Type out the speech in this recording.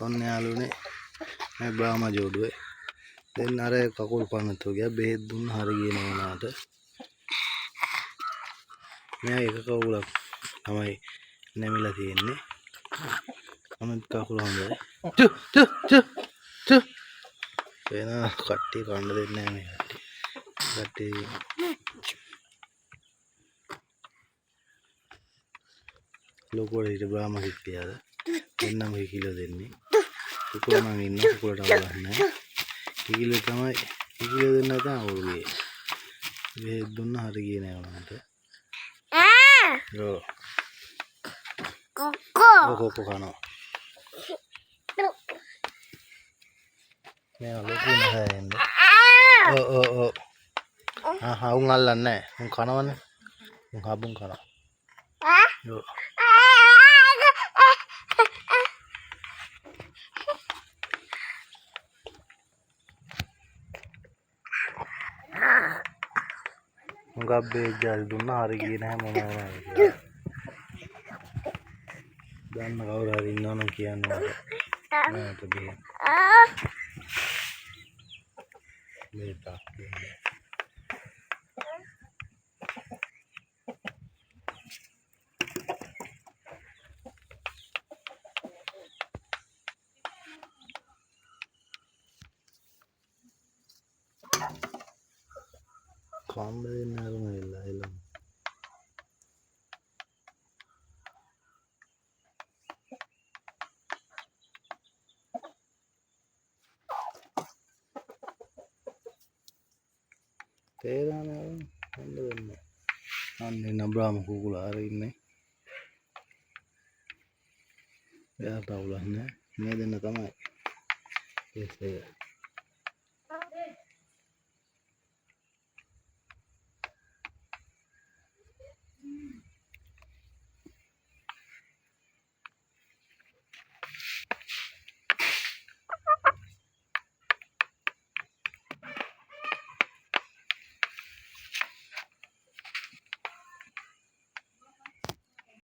ඔන්න යාළුවනේ මේ බ්‍රාහ්ම ජෝඩුවේ දැන් අර කකුල් පනතු ගියා බෙහෙත් දුන්න හරි ගියේ නෝනාට මෙයා එක කකුලක් තමයි නැමිලා තියෙන්නේ අනිත් කකුල හොඳයි වෙන කට්ටිය කන්න දෙන්නේ නැහැ මේ කට්ටිය ලොකුවට හිට බ්‍රාහ්ම කිප්පියාද දෙන්නම කිකිලෝ දෙන්නේ කුකුල නම් ඉන්න කුකුලට අවුලක් නැහැ කිකිලෝ තමයි කිකිලෝ දෙන්න තමයි අවුල් ගියේ බෙහෙත් දුන්න හරි ගියේ නෑ උන්ට කොකෝ කනවා මේ ලොකු නෑෙන්ද උන් අල්ලන්නේ නැහැ උන් කනවනේ උන් හබුන් කනවා ගබ්බේ ජල් දුන්නා හරි ගියේ නැහැ මොනවා කියලා. දන්න කවුරු හරි ඉන්නවනම් කියන්න මට. මට බේ. මේ තාක්. කම්බ දෙන්න අරම එල්ලා එල්ලම තේරෙන්නේ හොඳ වෙන්නේ අන්නේ නබ්‍රාම කුකුලා හරි ඉන්නේ එයාට අවුලක් නැහැ මේ දෙන්න තමයි ඒක